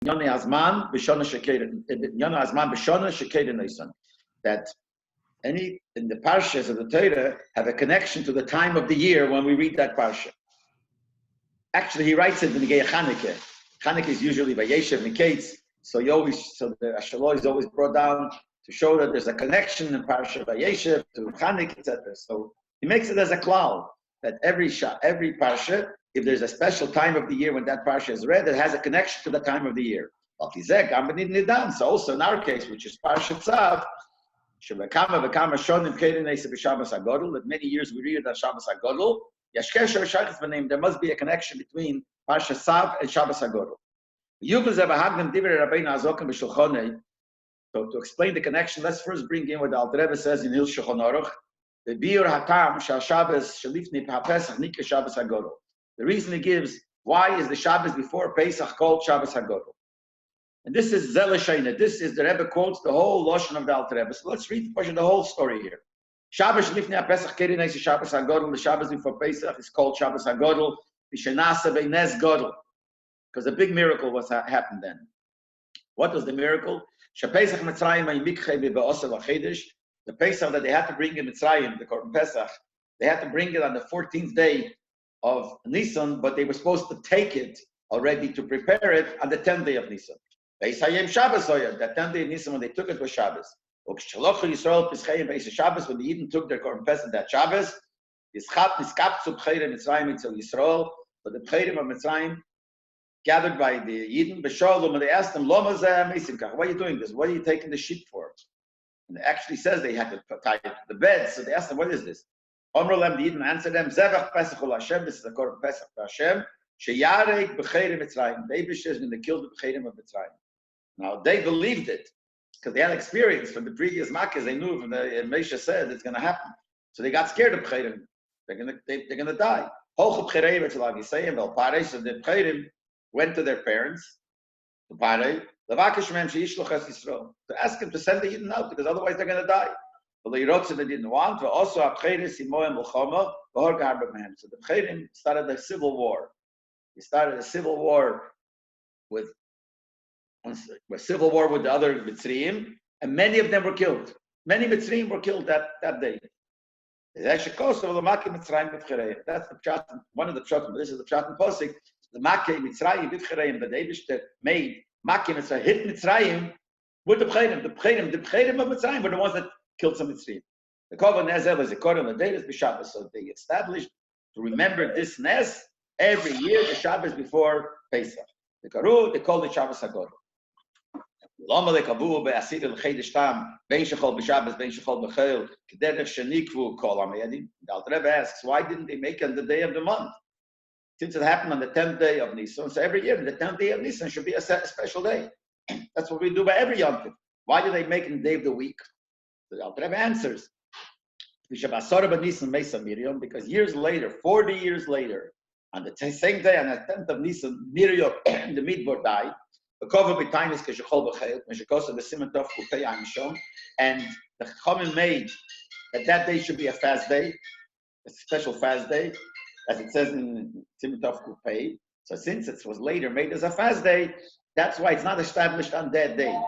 Yoni Azman B'Shona Shekeda Nisan. That any in the parshas of the Torah have a connection to the time of the year when we read that parsha. Actually, he writes it in the Gei Chanukah. Chanukah is usually by Yeshev Miketz, so the Ashaloi is always brought down to show that there's a connection in parsha by Yeshev to Chanukah, etc. So he makes it as a klal that every parsha, if there's a special time of the year when that parsha is read, it has a connection to the time of the year. So also in our case, which is parsha Tzav, that many years we read it on Shabbos Hagodol. There must be a connection between Parsha Tzav and Shabbos Hagodol. So to explain the connection, let's first bring in what the Alter Rebbe says in Hil Shulchan Aruch. The reason he gives why is the Shabbos before Pesach called Shabbos Hagodol. And this is Zelashayna. This is the Rebbe quotes the whole Lashon of the Alter Rebbe. So let's read the whole story here. Shabbos Lifnei Pesach Kerinei Shabbos Hagodol. The Shabbos before Pesach is called Shabbos Hagodol. B'Shenasa Be'Nez Godol, because a big miracle happened then. What was the miracle? Shepesach Mitzrayim Mikchei Be'Osav HaChedesh. The Pesach that they had to bring in Mitzrayim, the Korban Pesach, they had to bring it on the 14th day of Nisan, but they were supposed to take it already to prepare it on the 10th day of Nisan. That 10th day of Nisan, when they took it, was Shabbos. When the Yidden took their Korban Pesach that Shabbos, but the Bcheirim of Mitzrayim gathered by the Yidden, and they asked them, why are you doing this? What are you taking the sheep for? And it actually says they had to tie it to the bed, so they asked them, what is this? The Yidden answered them, Zevach Pesach ul Hashem, this is the Korban Pesach for Hashem, Sheyarek B'cheirim Mitzrayim, the Eibush is going to kill the Bcheirim of Mitzrayim. Now, they believed it, because they had experience from the previous Makkahs. They knew, and Moshe said it's going to happen. So they got scared of Bcheirim. They're going to die. So the Bcheirim went to their parents, to Parei, to ask him to send the Yidden out, because otherwise they're going to die. But the Yerotzim they didn't want. Also, so the Bcheirim started a civil war. He started a civil war with the other Mitzrayim, and many of them were killed. Many Mitzrayim were killed that day. That's the pshat, one of the pshat, but this is the pshat in Posik. The Makkah Mitzrayim with B'chereim, but they made Makkah Mitzrayim hit Mitzrayim with the B'chereim. The B'chereim of Mitzrayim were the ones that killed some Mitzrayim. The Kovan Nezel is a Koran of the day is B'Shabbos, so they established to remember this Nes every year, the Shabbos before Pesach. They called it Shabbos Hagodol. The Alter Rebbe asks, why didn't they make it on the day of the month? Since it happened on the 10th day of Nisan, so every year the 10th day of Nisan should be a special day. That's what we do by every Yom Tov. Why do they make it the day of the week? The Alter Rebbe answers, because years later, 40 years later, on the same day, on the 10th of Nisan, Miriam, the Midbar died. And the Chachamim made that day should be a fast day, a special fast day, as it says in Simatov Kupei. So since it was later made as a fast day, that's why it's not established on that day,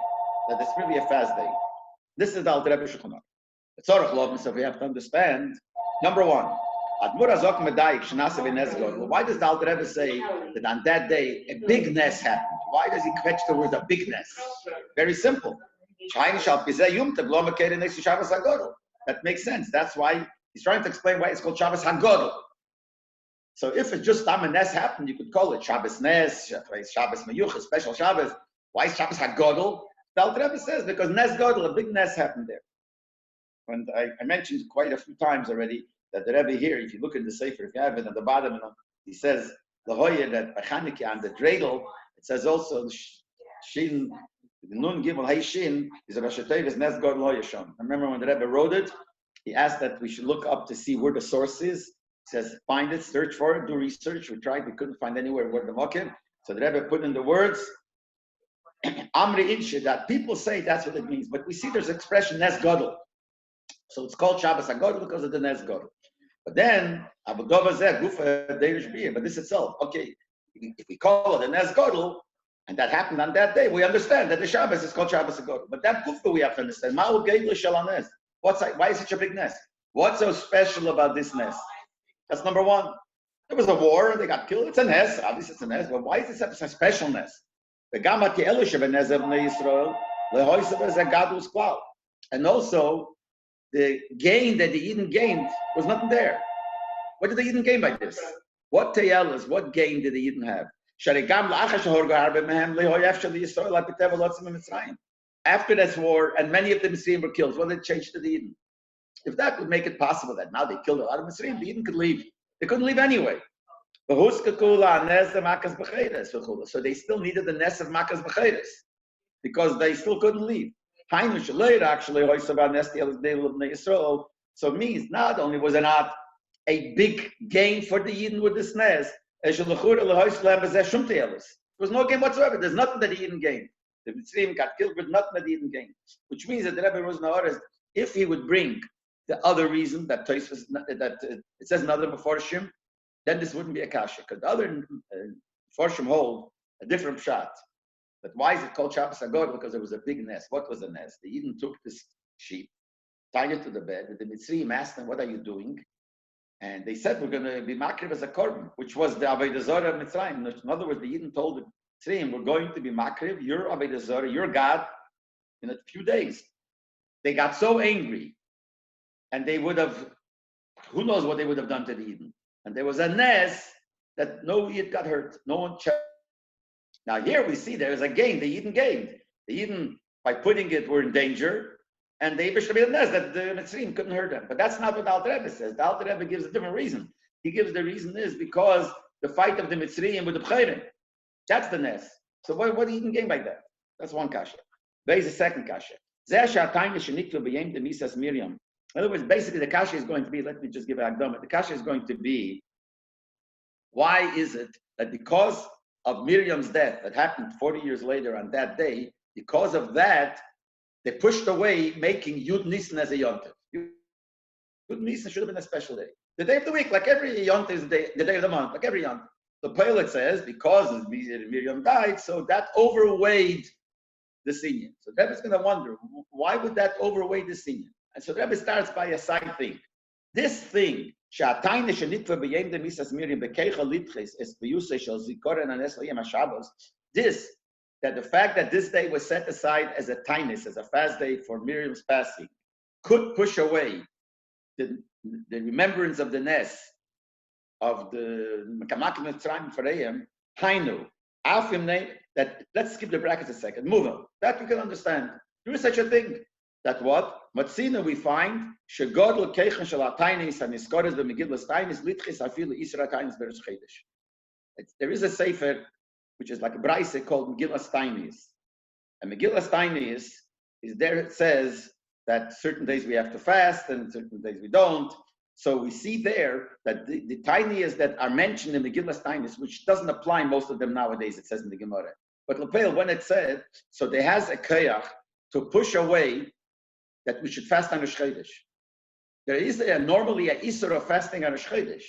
that it's really a fast day. This is the Alter Rebbe Shulchan Aruch. The Tzorach Lov, so we have to understand, number one, why does the Alter Rebbe say that on that day a big nes happened? Why does he catch the word a big nes? Very simple. That makes sense. That's why he's trying to explain why it's called Shabbos Hagodol. So if it's just a nes happened, you could call it Shabbos Nes, Shabbos Meyuch, special Shabbos. Why is Shabbos Hagodol? The Alter Rebbe says because Nes Godol, a big nes happened there. And I mentioned quite a few times already that the Rebbe here, if you look at the Sefer, if you have it at the bottom, he says the Hoya that Chanukah on the dreidel, it says also Shin, the Nun Gimel Hey Shin is a Rashatev Nes God Lo Yashon. I remember when the Rebbe wrote it, he asked that we should look up to see where the source is. He says, find it, search for it, do research. We tried, we couldn't find anywhere where the Mokim. So the Rebbe put in the words, Amri Inshe, that people say that's what it means. But we see there's an expression Nes Godel. So it's called Shabbos HaGodol because of the Nes Godel. But then, but this itself, okay, if we call it a Nes Godel, And that happened on that day. We understand that the Shabbos is called Shabbos Hagodol. But that kufa we have to understand. Ma'u Geidli Shel HaNes. Why is it such a big nest? What's so special about this nest? That's number one. There was a war, they got killed. It's a nest. Obviously, it's a nest. But why is it such a special nest? The Gamat Ye'elu Shebenezeh Bnei Yisrael lehoisav ez a gadlus klal. And also, the gain that the Eden gained was nothing there. What did the Eden gain by this? What teyelas, what gain did the Eden have? After this war, and many of the Mitzrayim were killed, what did it change to the Eden? If that would make it possible that now they killed a lot of Mitzrayim, the Eden could leave. They couldn't leave anyway. So they still needed the nest of Makas B'cheres because they still couldn't leave. So it means not only was it not a big gain for the Eden with this nest, there was no gain whatsoever. There's nothing that the Eden gained. The Mitzrayim got killed with nothing that the Eden gained. Which means that the Rebbe was noticed if he would bring the other reason that it says another Meforshim, then this wouldn't be a kasha. Because the other Meforshim hold a different shot. But why is it called Shabbos Hagodol? Because there was a big nest. What was the nest? The Eden took this sheep, tied it to the bed, and the Mitzrayim asked them, what are you doing? And they said, we're going to be makriv as a korban, which was the Avodah Zarah of Mitzrayim. In other words, the Eden told the Mitzrayim, we're going to be makriv, your Avodah Zarah, your God, in a few days. They got so angry, and they would have, who knows what they would have done to the Eden. And there was a nest that no Yid got hurt. No one checked. Now here we see there is a gain. The Eden gained. The Eden, by putting it, were in danger. And they wished to be a nest that the Mitzrayim couldn't hurt them. But that's not what the Alter Rebbe says. The Alter Rebbe gives a different reason. He gives the reason is because the fight of the Mitzrayim with the B'chairim. That's the nest. So what do you even gain by that? That's one kasha. There is a second kasha. In other words, basically the kasha is going to be, let me just give an akdama. The kasha is going to be, why is it that because of Miriam's death that happened 40 years later on that day, because of that, they pushed away making Yud Nisan as a yontif. Yud Nisan should have been a special day. The day of the week, like every yontif is the day of the month, like every yontif. The pilot says, because Miriam died, so that overweighed the senior. So the Rebbe is going to wonder, why would that overweigh the senior? And so the Rebbe starts by a side thing. This thing, this, that the fact that this day was set aside as a tainus, as a fast day for Miriam's passing, could push away the remembrance of the nest of the Mekamakim Mitzrayim Fareim, Hainu, Afim name, that, let's skip the brackets a second, move on. That we can understand. There is such a thing. That what? Matzina we find, Shagodol Keichan Shal HaTainis HaNiskores B'Megillas Tainis Litchis Afilu Isra Tainis Beresh Chedesh. There is a sefer which is like a braise called Megillas Tainis. And Megillas Tainis is there. It says that certain days we have to fast and certain days we don't. So we see there that the tiniest that are mentioned in Megillas Tainis, which doesn't apply most of them nowadays, it says in the Gemara. But Lepel, when it said, so there has a kayach to push away that we should fast on Rosh Chodesh. There is normally a isur of fasting on Rosh Chodesh.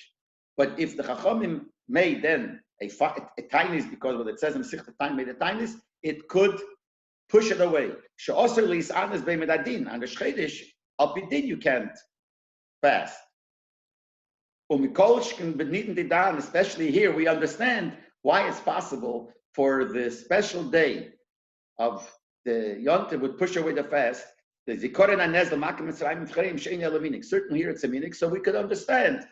But if the Chachamim made then a tainis, because what it says in Sichta Time made a tainis, it could push it away. She'osir li'is'anes be'medadin. On Rosh Chodesh, al pidin you can't fast. Especially here, we understand why it's possible for the special day of the Yontif would push away the fast. The Zikorin Anez, the Makim Mitzrayim Chayim Shein Yelaminik. Certainly here it's a minik, so we could understand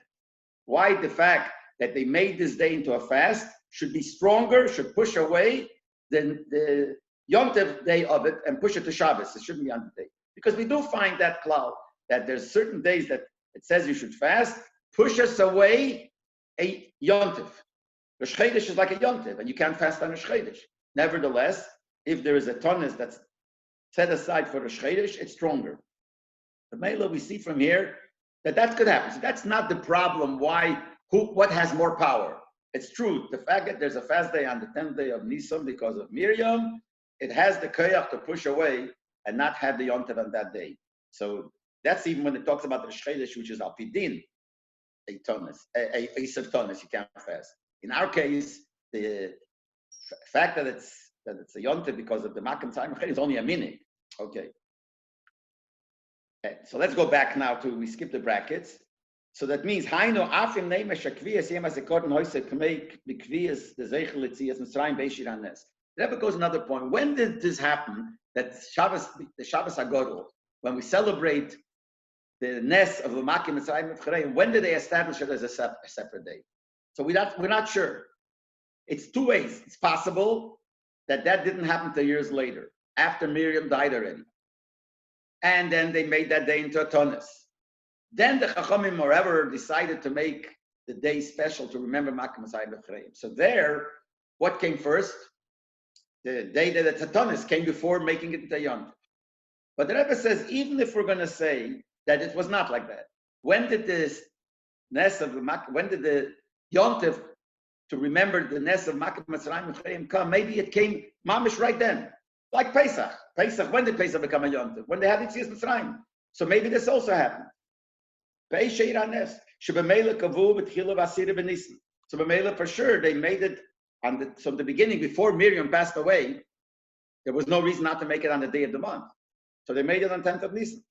why the fact that they made this day into a fast should be stronger, should push away than the Yontif day of it and push it to Shabbos. It shouldn't be on the day. Because we do find that cloud, that there's certain days that it says you should fast, push us away a Yontif. Rosh Chodesh is like a Yontif, and you can't fast on Rosh Chodesh. Nevertheless, if there is a tonus that's set aside for Rosh Chodesh, it's stronger. The Mela, we see from here that could happen. So that's not the problem. What has more power? It's true. The fact that there's a fast day on the 10th day of Nisan because of Miriam, it has the koyach to push away and not have the Yontif on that day. So that's even when it talks about Rosh Chodesh, which is Alpidin, a tonus, a Yisr tonus, you can't fast. In our case, the fact that it's that it's a yontif because of the Makim Tzayim is only a minute. Okay. So let's go back now to, we skip the brackets. So that means, Haino afim neime shakviyas yem as a korten hoise k'meik b'kviyas the zeichel litzias Mitzrayim beishir anes. The Rebbe goes another point. When did this happen? That Shabbos, the Shabbos Hagodol, when we celebrate the Nes of the Makim Mitzrayim B'chreim, when did they establish it as a separate day? So we're not sure. It's two ways. It's possible that didn't happen till years later, after Miriam died already. And then they made that day into a tonus. Then the Chachamim, moreover, decided to make the day special to remember Makim Mitzrayim B'chreim. So there, what came first? The day that the tonus came before making it into Yom Tov. But the Rebbe says, even if we're going to say that it was not like that, when did this Nes of the when did the Yom Tov to remember the Nes of Makim Mitzrayim B'chreim come? Maybe it came mamish right then, like Pesach. Pesach, when did Pesach become a Yom Tov? When they had Yetzias Mitzrayim. So maybe this also happened. So B'meila for sure they made it from the beginning, before Miriam passed away. There was no reason not to make it on the day of the month. So they made it on 10th of Nisan.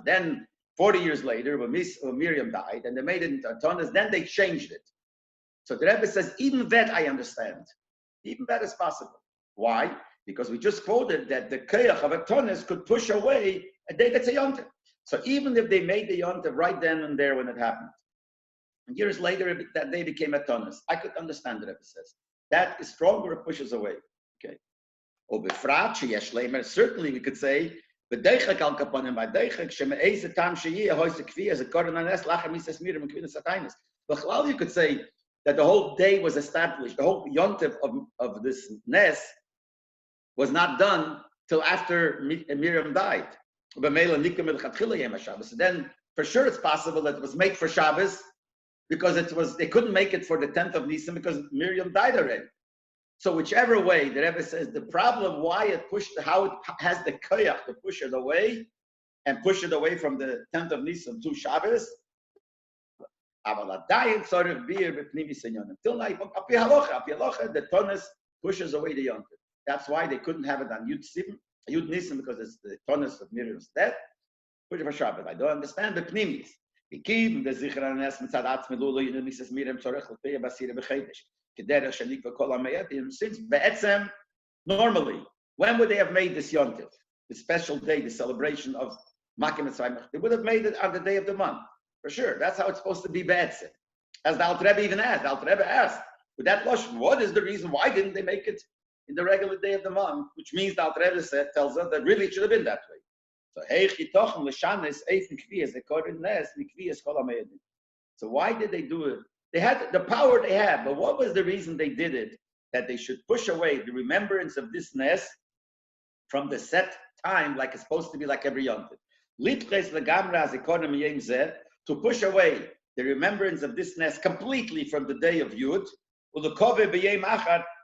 Then 40 years later, when Miriam died and they made it into Atonis, then they changed it. So the Rebbe says, even that I understand. Even that is possible. Why? Because we just quoted that the Kayach of Atonis could push away a day that's a Yom Tov. So even if they made the Yom Tov right then and there when it happened, and years later that day became Atonis, I could understand the Rebbe says. That is stronger, it pushes away. Okay. Certainly we could say, but you could say that the whole day was established, the whole yontif of this Nes was not done till after Miriam died. So then for sure it's possible that it was made for Shabbos, because they couldn't make it for the 10th of Nisan because Miriam died already. So whichever way, the Rebbe says the problem why it pushed, how it has the koyach to push it away and push it away from the 10th of Nisan to Shabbos. Until now, the Tonis pushes away the Yom Tov. That's why they couldn't have it on Yud Nisan, because it's the Tonis of Miriam's death. Push it for Shabbos. I don't understand the Pnimis. Since normally, when would they have made this Yom Tov, the special day, the celebration of Makim Mitzrayim? They would have made it on the day of the month, for sure. That's how it's supposed to be be'etzem. As the Alter Rebbe even asked, the Alter Rebbe asked, with that lashon, what is the reason? Why didn't they make it in the regular day of the month? Which means the Alter Rebbe tells us that really it should have been that way. So why did they do it? They had the power they had, but what was the reason they did it? That they should push away the remembrance of this Nes from the set time, like it's supposed to be like every Yom Tov. To push away the remembrance of this Nes completely from the day of Yud,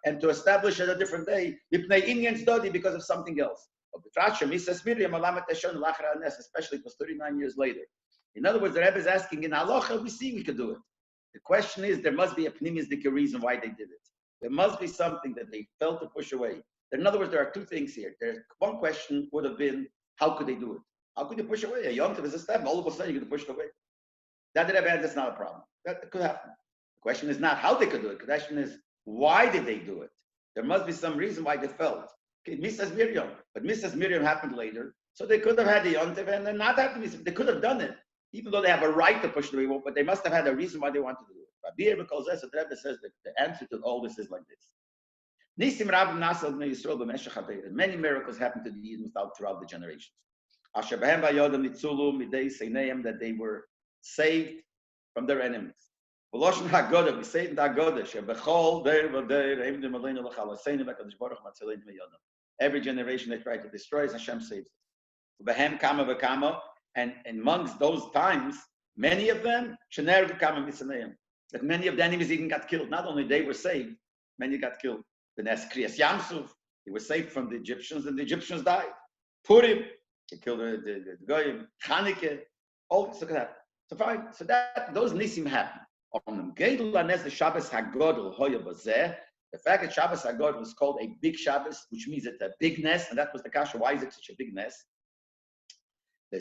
and to establish it a different day, because of something else. Especially it was 39 years later. In other words, the Rebbe is asking, in halacha, we see we could do it. The question is, there must be a pnimistic reason why they did it. There must be something that they felt to push away. In other words, there are two things here. One question would have been, how could they do it? How could you push away? A Yom Tov is a step. All of a sudden, you could push it away. That the Rebbe says that's not a problem. That could happen. The question is not how they could do it. The question is, why did they do it? There must be some reason why they felt. Okay, Mrs. Miriam. But Mrs. Miriam happened later. So they could have had the Yom Tov and then not have to be. They could have done it, even though they have a right to push it away, but they must have had a reason why they wanted to do it. Rabbi calls us, the Rebbe says that the answer to all this is like this. Many miracles happened to the Yidden throughout the generations. That they were saved from their enemies. We saved the Haggadah. Every generation they tried to destroy us, Hashem saves us. And amongst those times, many of them, that many of the enemies even got killed. Not only they were saved, many got killed. The Kriyas Yamsuf, they were saved from the Egyptians, and the Egyptians died. Purim, they killed the Goyim. Chanukah, all this. Look at that. So fine. So that those nisim happened. On Gedul Anes the Shabbos Hagodol Hoya Bazeh. The fact that Shabbos Hagodol is called a big Shabbos, which means it's a big nest, and that was the kasha. Why is it such a big nest? Who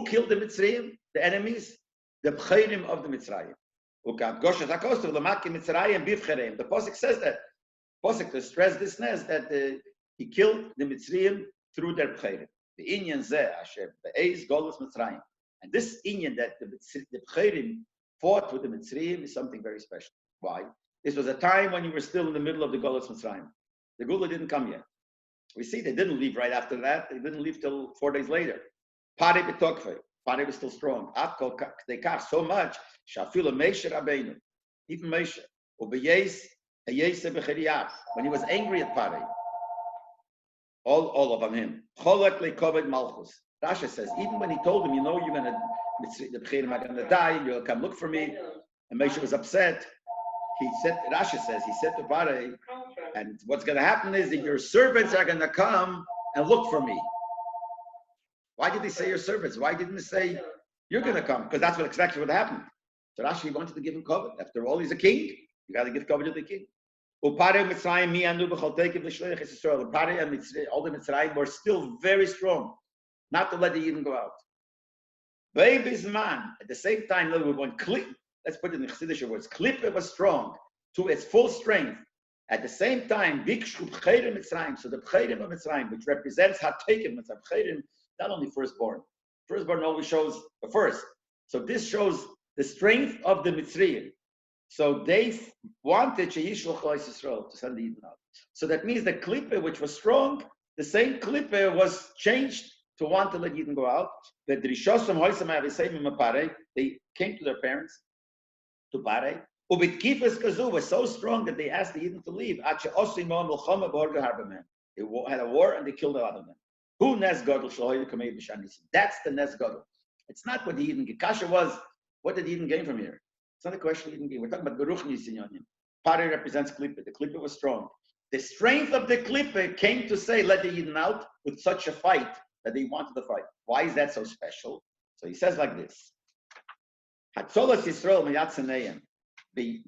killed the Mitzrayim, the enemies? The Bcheirim of the Mitzrayim. The Pasuk says that. Pasuk to stress this nest that he killed the Mitzrayim through their Bcheirim. The Inyan Zeh Hashem, the Eis Golus Mitzrayim. And this Inyan that the Bcheirim fought with the Mitzrayim is something very special. Why? This was a time when you were still in the middle of the Golus Mitzrayim. The Gula didn't come yet. We see they didn't leave right after that. They didn't leave till 4 days later. Pare b'tokfe. Pare was still strong. They car so much. Shafila Moshe Rabbeinu. Even Moshe. When he was angry at Pare. All of him. Cholak lekoved malchus. Rasha says, even when he told him, you know, you're gonna, the Becheirim are gonna die, you'll come look for me. And Moshe was upset. He said, Rasha says, he said to Pare, and what's going to happen is that your servants are going to come and look for me. Why did he say your servants? Why didn't he say you're going to come? Because that's what exactly what happened. So Rashi wanted to give him cover. After all, he's a king. You got to give cover to the king. Pare and Mitzrayim all the Mitzrayim were still very strong, not to let the Yidden go out. Baby's man. At the same time, when clip, let's put it in the Chassidish words, clip was strong to its full strength. At the same time, Bikshu Bcheirim Mitzrayim, so the Bcheirim of Mitzrayim, which represents Hatekim Mitzrayim, Bcheirim, not only firstborn. Firstborn always shows the first. So this shows the strength of the Mitzrayim. So they wanted Sheishloch Yisrael to send the Yidden out. So that means the Klippe, which was strong, the same Klippe was changed to want to let Yidden go out. The Drishosam Hoysam Aviseim Pare, they came to their parents, to Pare. Ubit Kazu was so strong that they asked the Yidden to leave. They had a war and they killed a lot of them. Who Nes Gadol Shlohi Kamei B'Shanisim? That's the Nes Gadol. It's not what the Yidden Kasha was. What did the Yidden gain from here? It's not a question Yidden gain. We're talking about Geruch Nisinyonim. Pare represents Klippe. The Klippe was strong. The strength of the Klippe came to say, let the Yidden out with such a fight that they wanted to fight. Why is that so special? So he says like this. Hatzolas Yisrael Miyatzaneim. The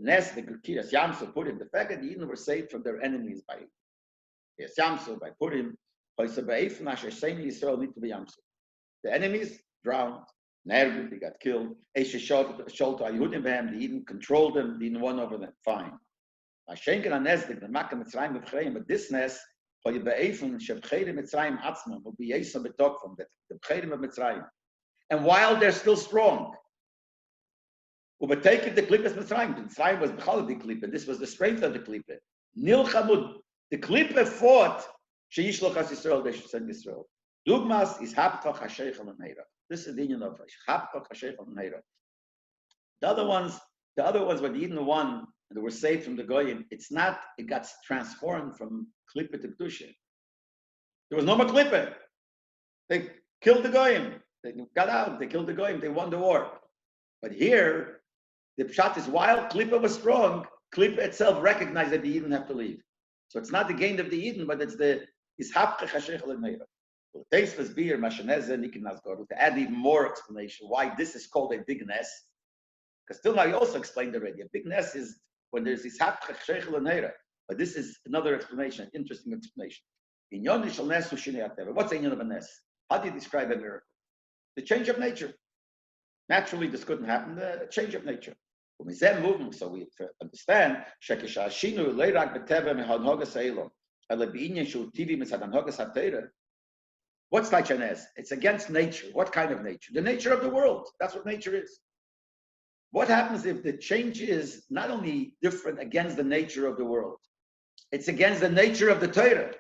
Nes, the Kiras Yamsu, Purim, the fact that the Yidden were saved from their enemies by Yamsu, by Purim, Yisrael need to be Yamsu. The enemies drowned, they got killed. The Yidden controlled them, the Yidden won over them. Fine. But this Nes, will be the Bcheirim of Mitzrayim. And while they're still strong, but take it the Klippes Mitzrayim. Mitzrayim was B'chal the Klippe. This was the strength of the Klippe. Nilchamud. The Klippe fought. Sheishloch as Yisrael. They should send Yisrael. Dugmas is Hapkach Hasheich al Neira. This is the union of Hapkach Hasheich al Neira. The other ones when the Yidden won and they were saved from the Goyim. It's not. It got transformed from Klippe to Kedusha. There was no more Klippe. They killed the Goyim. They got out. They killed the Goyim. They won the war. But here. The pshat is while Klippa was strong, Klippa itself recognized that the Yidden have to leave. So it's not the gain of the Yidden, but it's the Ishapche Chashech L'Neira. Tasteless beer, Mashaneze, Nikim Nazgor, to add even more explanation why this is called a big nes. Because till now you also explained already. A big nes is when there's Ishapche Chashech L'Neira. But this is another explanation, interesting explanation. Inyon Shal Nes Ushinei Ateva. What's the inyon of a nes? How do you describe a miracle? The change of nature. Naturally, this couldn't happen. The change of nature. So we understand what's Tachanes? It's against nature. What kind of nature? The nature of the world. That's what nature is. What happens if the change is not only different against the nature of the world, it's against the nature of the Torah.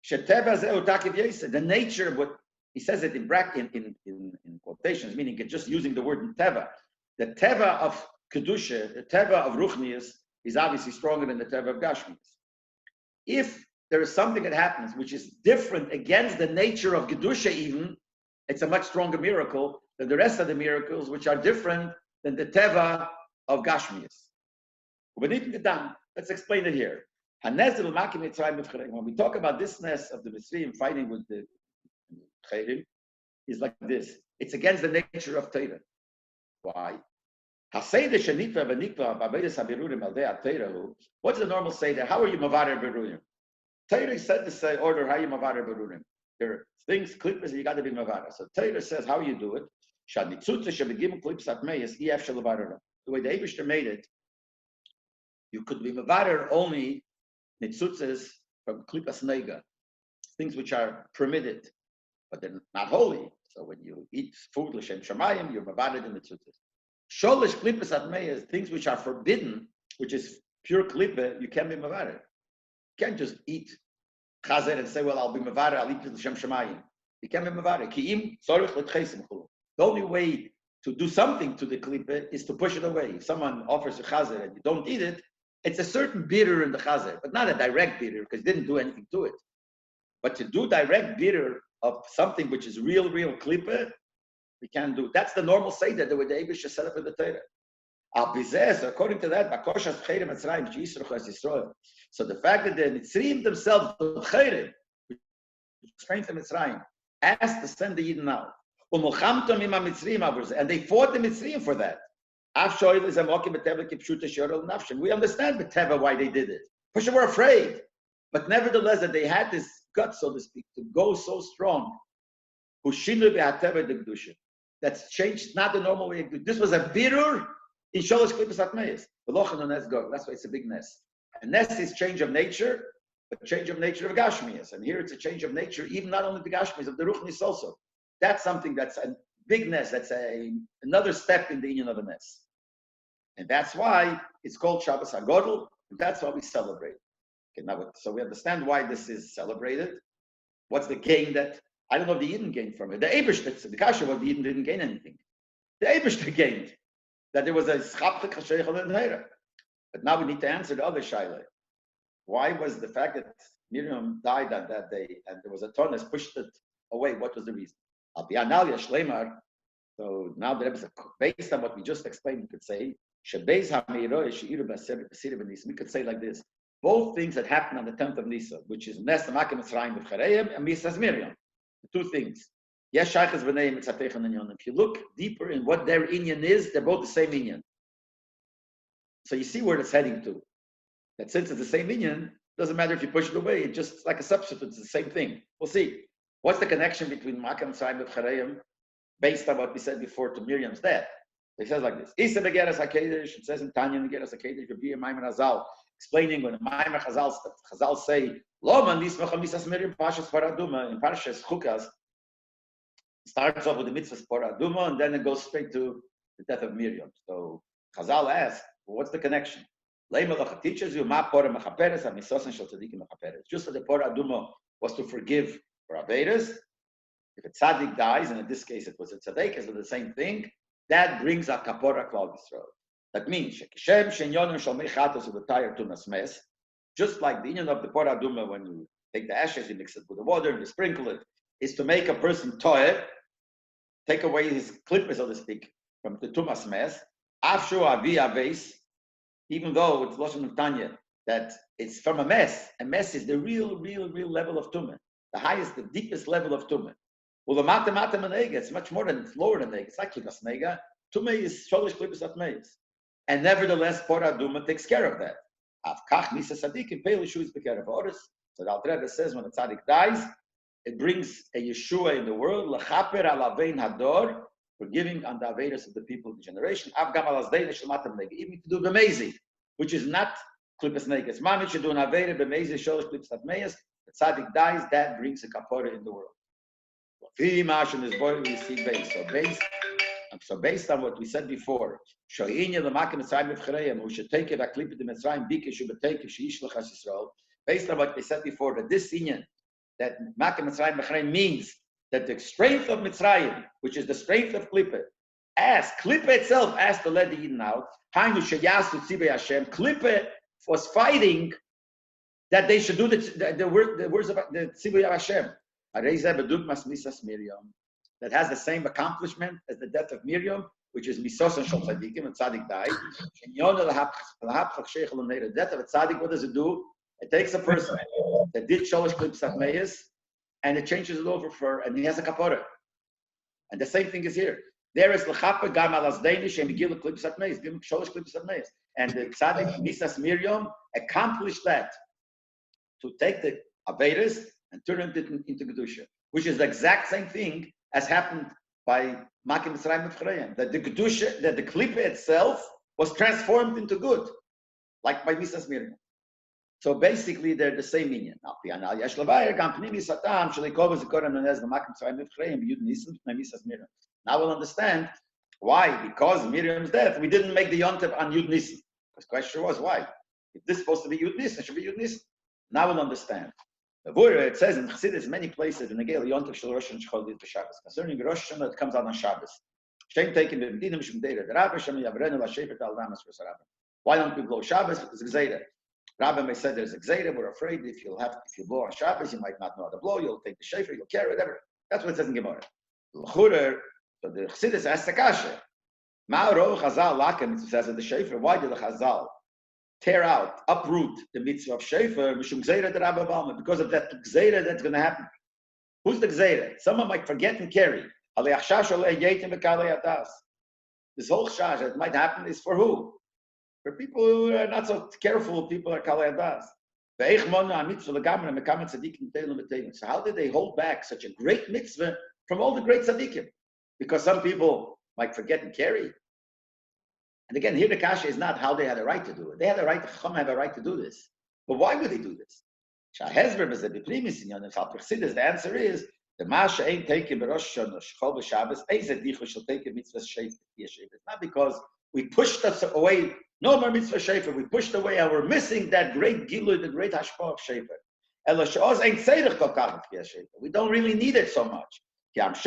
The nature of what he says it in bracket in quotations, meaning just using the word in teva. The teva of kedusha, the teva of ruchnius, is obviously stronger than the teva of gashmius. If there is something that happens which is different against the nature of kedusha, even it's a much stronger miracle than the rest of the miracles, which are different than the teva of gashmius. Let's explain it here. When we talk about this ness of the Mitzrayim fighting with the Bcheirim, is like this. It's against the nature of Torah. Why? What's the normal say there? How are you mavarer berurim? Torah said to say order how you mavarer berurim. There are things, clippers, you got to be mavarer. So Torah says how you do it. The way the Eibishter made it, you could be mavarer only nitzutzes from klippas nega, things which are permitted, but they're not holy. So when you eat food l'shem shamayim, you're mavarer in nitzutzes. Sholish klippas atmeyas, things which are forbidden, which is pure klippa, you can't be mavarer. You can't just eat chazer and say, well, I'll be mavarer, I'll eat l'shem shamayim. You can't be mavarer. Ki'im tzorich l'tchesim chulu. The only way to do something to the klippa is to push it away. If someone offers a chazer and you don't eat it, it's a certain bitter in the chazer, but not a direct bitter because you didn't do anything to it. But to do direct bitter of something which is real klippa, we can't do. That's the normal seder that the Eibush set up in the Torah. According to that, so the fact that the Mitzrayim themselves, the strength of Mitzrayim, asked to send the Yidden out. And they fought the Mitzrayim for that. We understand the Teva why they did it. Because they were afraid. But nevertheless, that they had this gut, so to speak, to go so strong. That's changed, not the normal way. This was a birur in Sholosh Klippas Atmeis. That's why it's a big nest. A nest is change of nature, but change of nature of Gashmias. And here it's a change of nature, even not only the Gashmias, of the Ruchnis also. That's something that's a big nest. That's another step in the union of a nest. And that's why it's called Shabbos Hagodol. And that's why we celebrate. Okay, now, so we understand why this is celebrated. What's the gain that, I don't know if the Yidden gained from it. The Eibishter, the Kasha of the Yidden didn't gain anything. The Eibishter gained that there was a Schapiro Sheichel in Heira. But now we need to answer the other Shaila. Why was the fact that Miriam died on that day and there was a tonus pushed it away? What was the reason? So now the Rebbe said, based on what we just explained, we could say, we could say like this. Both things that happened on the 10th of Nisan, which is Nes Makim Mitzrayim with Chareim and Misas Miriam. Two things. Yes, Shaychas B'nei Mitzatech and Inyan. If you look deeper in what their Inyan is, they're both the same Inyan. So you see where it's heading to. That since it's the same Inyan, doesn't matter if you push it away, it's just like a substitute, it's the same thing. We'll see. What's the connection between Makim Mitzrayim with Chareim based on what we said before to Miriam's death? It says like this. Isa Begeras HaKedesh, it says in Tanya Begeras HaKedesh, Rabbi Maimon Hazal, explaining when the Maimon Hazal say, Loman Nismach Misas Miriam Pashas Paraduma, in Parshas Chukas, starts off with the mitzvah Paraduma, and then it goes straight to the death of Miriam. So Hazal asks, well, what's the connection? Leib teaches you, Ma Pora Mechaperes, Amisosan Shal Tzadikim Mechaperes. Just that the Paraduma was to forgive for Averes. If a tzaddik dies, and in this case it was a tzaddik, it's the same thing, that brings a kapora klal Yisrael. That means, just like the union of the Pora Aduma, when you take the ashes, you mix it with the water, and you sprinkle it, is to make a person toeh, take away his clippers, so to speak, from the tumas mes, afshu avi aves, even though it's Lashon of Tanya, that it's from a mess. A mess is the real level of tumah, the highest, the deepest level of tumah. Well, the mata manega, it's much more than, it's lower than nega. It's like klipas nega. Tumah is sholish klipas atmeis. And nevertheless, Pora Aduma takes care of that. Avkach misa sadikim pelishu is bekerav oris. So the Alter Rebbe says when a tzaddik dies, it brings a Yeshua in the world, lechaper alavein hador, forgiving on the avedas of the people of the generation. Avgam alasdein shlematam nega. Even to do b'mezi, which is not klipas nega. It's mamish to do an aveda b'mezi sholish klipas atmeis. The tzaddik dies, that brings a kapora in the world. So based on what we said before, who should take it, based on what we said before, that this inyan, that Makim Mitzrayim means that the strength of Mitzrayim, which is the strength of Klippa, Klippa itself asked to let the Yidden out. Klippa was fighting that they should do the words of the Tzibur Hashem. That has the same accomplishment as the death of Miriam, which is Misos and Shal Tzadikim, and Tzadik died. The death of a Tzadik, what does it do? It takes a person that did Sholosh Klipas Atmeis, and it changes it over and he has a kapora. And the same thing is here. There is l'chapa gam alas danish and gil klippus at meis, gil sholish klippus at meis. And the tzaddik Misas Miriam accomplished that to take the Averis and turn it into Kedusha, which is the exact same thing as happened by Makim Mitzrayim V'Chreim. That the Kedusha, that the Klippa itself was transformed into good, like by Misas Miriam. So basically, they're the same minion. Now we'll understand why. Because Miriam's death, we didn't make the Yontif on Yud Nisan. The question was why. If this is supposed to be Yud Nisan, it should be Yud Nisan. Now we'll understand. The Vura, it says in Chassidus, many places in the Gale Yontif Shel Rosh Hashanah Shabbos. Concerning Rosh Hashanah, it comes out on Shabbos. Why don't we blow Shabbos? Because it's Gzeira. Rabbi may say there's a Gzeira. We're afraid if you blow on Shabbos, you might not know how to blow. You'll take the shofar, you'll carry whatever. That's what it says in Gemara. So the Chassidus asked the kasha. Ma'aro Chazal Lakem, it says in the shofar. Why did the Chazal tear out, uproot the mitzvah of shofar? Mishum Gzeira the Rabbi Balma, because of that Gzeira that's going to happen. Who's the Gzeira? Someone might forget and carry. This whole shash that might happen is for who? For people who are not so careful, people are kalei adas. So how did they hold back such a great mitzvah from all the great tzaddikim? Because some people might forget and carry. And again, here the kasha is not how they had a right to do it. They had a right, Chacham have a right to do this. But why would they do this? The answer is, the Masha ain't taken Rosh Hashanah, Shchol Shabbos, SIchos shall take a mitzvah shayfer. It's not because we pushed us away, no more mitzvah shayfer, we pushed away and we're missing that great gilui, the great hashpah of shayfer. We don't really need it so much. Because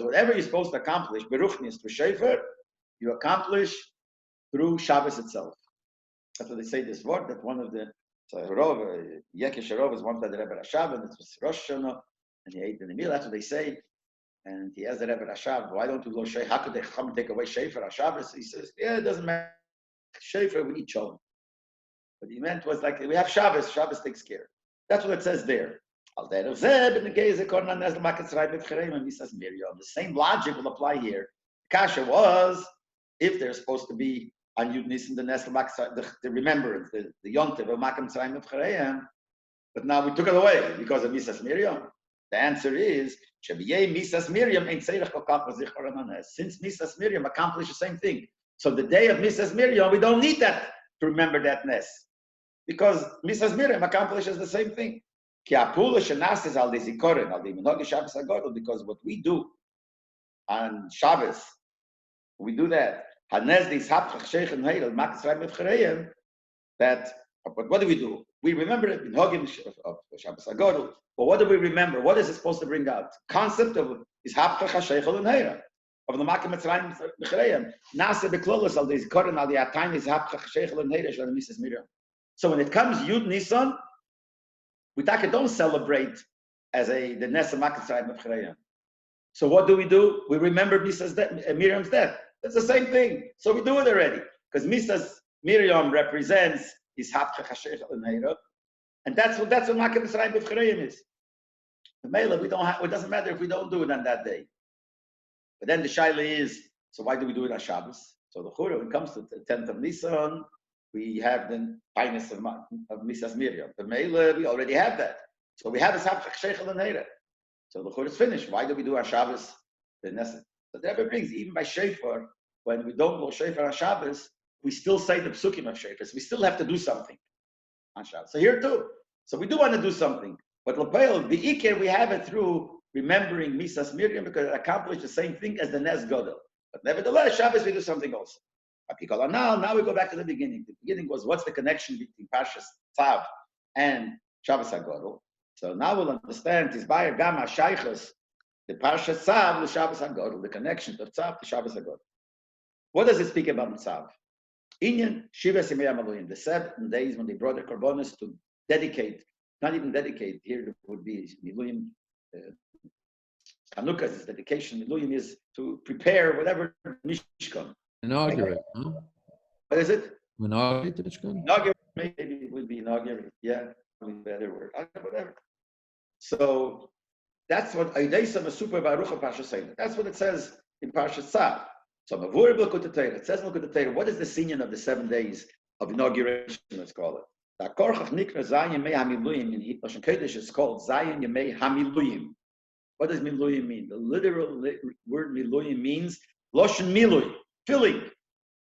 whatever you're supposed to accomplish, beruchnis through shayfer, you accomplish through Shabbos itself. That's what they say this word, that one of the Yekish Rov is one by the Rebbe Rashav, and it was Rosh Hashanah, and he ate in the meal. That's what they say. And he asked the Rebbe Rashav, why don't we go Shayfer? How could they come and take away Shayfer on Shabbos? He says, yeah, it doesn't matter. Shayfer, we eat Shalom. What he meant was like, we have Shabbos. Shabbos takes care. That's what it says there. The same logic will apply here. Kasha was, if they're supposed to be on Yud Nisan, the remembrance, the Yontiv of Makim Tzrayim V'Chreim, but now we took it away because of Misas Miriam. The answer is, Misas Miriam ain't since Misas Miriam accomplished the same thing. So the day of Misas Miriam, we don't need that to remember that Nes. Because Misas Miriam accomplishes the same thing. Because what we do on Shabbos, we do that. That, but what do we do? We remember it in Hogim of Shabbos Hagodol. But what do we remember? What is it supposed to bring out? Concept of is Hapchach HaSheichel Neira of the Makim Mitzrayim V'Chreim. Nasa Beklolos al Dei Koren al Yatain is Hapchach HaSheichel Neira Shel Misas Miriam. So when it comes Yud Nisan, we don't celebrate as the Nes of Makim Mitzrayim V'Chreim. So what do? We remember Miriam's death. It's the same thing. So we do it already. Because Misas Miriam represents his Hapchach HaSheichel Neira. And that's what Makim Mitzrayim V'Chreim is. The Mela, it doesn't matter if we don't do it on that day. But then the Shaila is, so why do we do it on Shabbos? So the Chura, when it comes to the 10th of Nisan, we have the finest of Misas Miriam. The Mela, we already have that. So we have his Hapchach HaSheichel Neira. So the Chura is finished. Why do we do on Shabbos? The Nesset. So the Rebbe brings, even by Shofar, when we don't go Shofar on Shabbos, we still say the Psukim of Shofar. So we still have to do something on Shabbos. So here too. So we do want to do something. But Lepeil, the Iker, we have it through remembering Misas Miriam because it accomplished the same thing as the Nes Godel. But nevertheless, Shabbos, we do something else. Now we go back to the beginning. The beginning was, what's the connection between Parshas Tzav and Shabbos HaGodel? So now we'll understand, Tizbayer Gam SIchos, the Parshas Tzav, the Shabbos HaGodel, the connection of Tzav to Shabbos HaGodel. What does it speak about Tzav? Inyan Shiva Simei Amaluim, the 7 days when they brought the Korbanos to dedicate, not even dedicate, here it would be Miluim, Hanukkah is dedication, Miluim is to prepare whatever Mishkan. Inaugurate, huh? What is it? Inaugurate the Mishkan? Inaugurate, maybe it would be inaugurate, yeah, better word, whatever. So that's what Aideisa Masupa Baruch Parsha saying. That's what it says in Parsha Tzav. So it says in Likutei Torah, what is the sinion of the 7 days of inauguration, let's call it? The Korchach Nikra Zayin Yemei HaMiluyim in Lashon Kodesh is called Zayin Yemei HaMiluyim. What does Miluyim mean? The literal word Miluyim means Lashon Miluy, filling.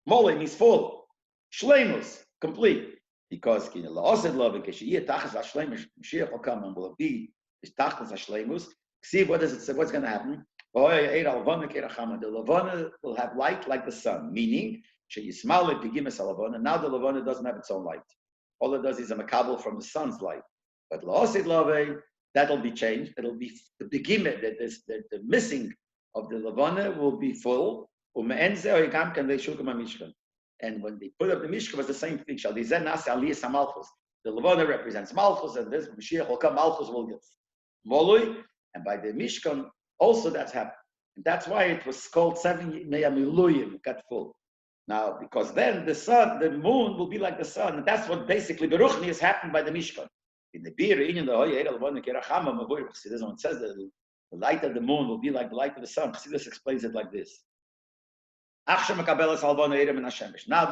Mole means full. Shleimus, complete. Because La'osid Love, Keshiyah Tachas HaShleimus, Mashiach will come and will be his Tachas HaShleimus. See, what does it say? What's going to happen? The Levana will have light like the sun, meaning now the Levana doesn't have its own light. All it does is a makabel from the sun's light. But La'osid Love, that'll be changed. It'll be the missing of the Levana will be full. And when they put up the Mishkan, was the same thing. The Levana represents Malchus, and this Mashiach will come, Malchus will get Molui, and by the Mishkan, also that's happened. And that's why it was called 7 Miluyim, got full. Now, because then the sun, the moon will be like the sun, and that's what basically the Ruchni has happened by the Mishkan. In the Bir, in the it says that the light of the moon will be like the light of the sun. Chassidus explains it like this. Now the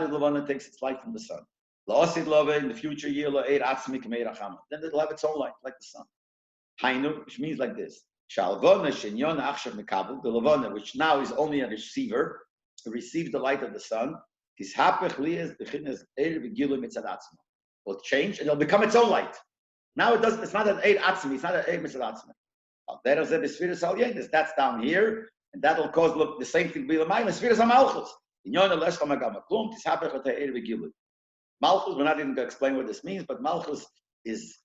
Levana takes its light from the sun. In the future year, then it'll have its own light, like the sun. Hainu, which means like this. The Levana, which now is only a receiver, receives the light of the sun. Will change and it'll become its own light. Now it doesn't. It's not an Eir Atzmi. It's not an Eir Mitzad Atzmi. That's down here, and that'll cause the same thing. Be the Sfiras HaMalchus. Malchus. We're not even going to explain what this means, but Malchus is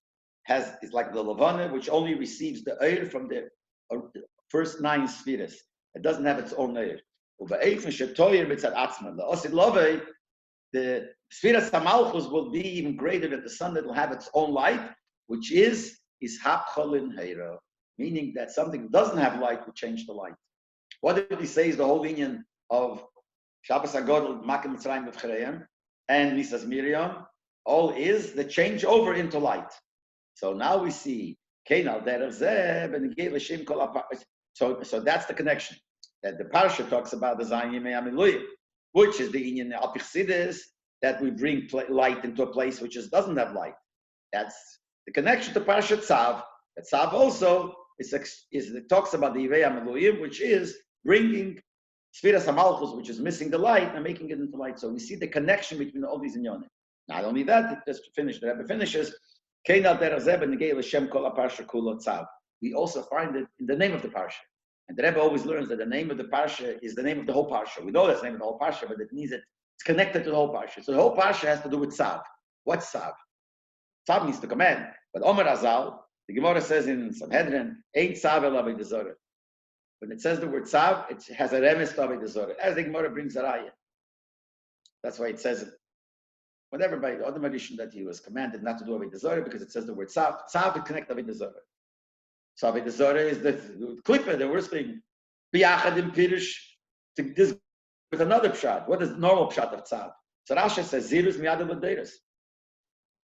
like the Levana, which only receives the Eir from the first 9 Sfiras. It doesn't have its own Eir. The Sfiras HaMalchus will be even greater than the sun that will have its own light, which is Hapcholin Heira, meaning that something that doesn't have light will change the light. What did he say is the whole union of Shabbos Hagodol, Makim Mitzrayim V'Chereim, and Nisas Miriam, all is the change over into light. So now we see, so that's the connection. That the Parsha talks about the Zayin Yemei HaMiluyim, which is the union of Chassidus, that we bring light into a place which doesn't have light. That's the connection to Parsha Tzav. That Tzav also it talks about the Yevei HaMiluyim, which is bringing Sfiras HaMalchus, which is missing the light, and making it into light. So we see the connection between all these inyanim. Not only that, just to finish, the Rebbe finishes, we also find it in the name of the Parsha. And the Rebbe always learns that the name of the Parsha is the name of the whole Parsha. We know that's the name of the whole Parsha, but it means that it's connected to the whole Parsha. So the whole Parsha has to do with Tzav. What's Tzav? Tzav means to command. But Omer Azal, the Gemara says in Sanhedrin, ain't Tzav el Avodah Zarah. When it says the word Tzav, it has a remes to Avodah Zarah. As the Gemara brings a raya. That's why it says it. Whatever by the other magician that he was commanded not to do Avodah Zarah because it says the word Tzav. Tzav would connect Avodah Zarah. So Avodah Zarah is the klippa, the worst thing. Biyachad in Pirush to this with another pshat. What is the normal pshat of Tzav? So Rashi says Zirus miyadav l'deiros.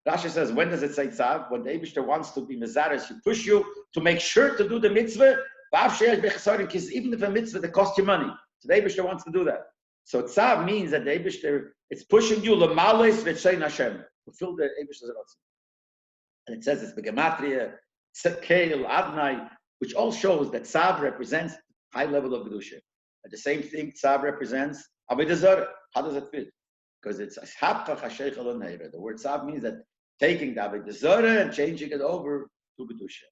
Rashi says, when does it say Tzav? When the Eibishter wants to be Mezares, he push you to make sure to do the mitzvah, even if a mitzvah that costs you money. So the Eibishter wants to do that. So Tzav means that the Eibishter, it's pushing you, L'males v'tzein Hashem, to fill the Eibishter's rotzen. And it says it's Begematria, Tzekel, Adnai, which all shows that Tzav represents high level of Kedusha. At the same thing, Tzav represents Avodah Zarah. How does it fit? Because it's Hapchach HaSheich Elon Heira. The word Tzav means that taking the Avodah Zarah and changing it over to Kedusha.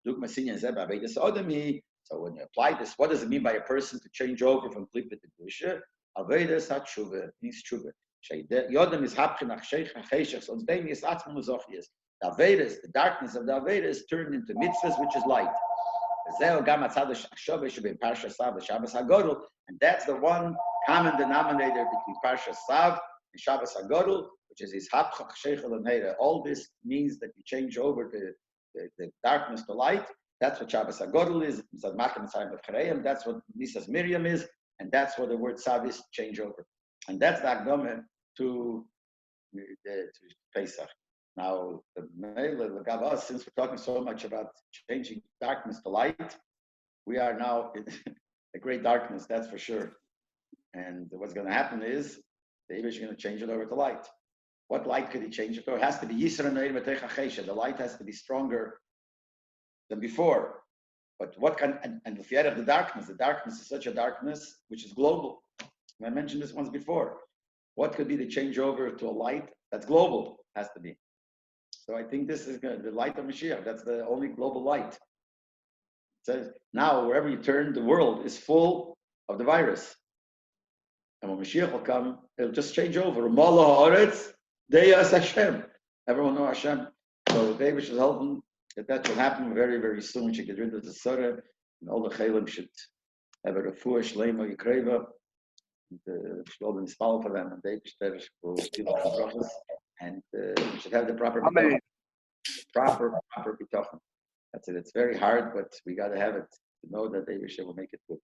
So when you apply this, what does it mean by a person to change over from Klippa to Kedusha? Avodah Tshuva means Tshuva. Yodem is Hapchach HaSheich, so dem is Atzman Uzochias. The Avedas, the darkness of the Avedas turned into mitzvahs, which is light. And that's the one common denominator between Parsha Sav and Shabbos Hagodol, which is his Hapchach Sheichel and Heira. All this means that you change over the darkness to light. That's what Shabbos Hagodol is. That's what Nisas Miriam is, and that's what the word Sav is, change over. And that's the Akdama to Pesach. Now, since we're talking so much about changing darkness to light, we are now in a great darkness, that's for sure. And what's going to happen is the Eibush is going to change it over to light. What light could he change it to? It has to be Yisra Neir B'Teich HaChesed. The light has to be stronger than before. But what can, and the fear of the darkness is such a darkness which is global. And I mentioned this once before. What could be the changeover to a light that's global? Has to be. So I think this is good. The light of Mashiach. That's the only global light. It says now wherever you turn, the world is full of the virus. And when Mashiach will come, it'll just change over. Hashem. Everyone know Hashem. So David is hoping that will happen very, very soon. We should get rid of the Surah, and all the Chalim should have a refuah shleima yikreva. We should all be installed for them, and David will give us the brachas, and we should have the proper bitachon. Proper bitachon. That's it. It's very hard, but we got to have it to know that David will make it good.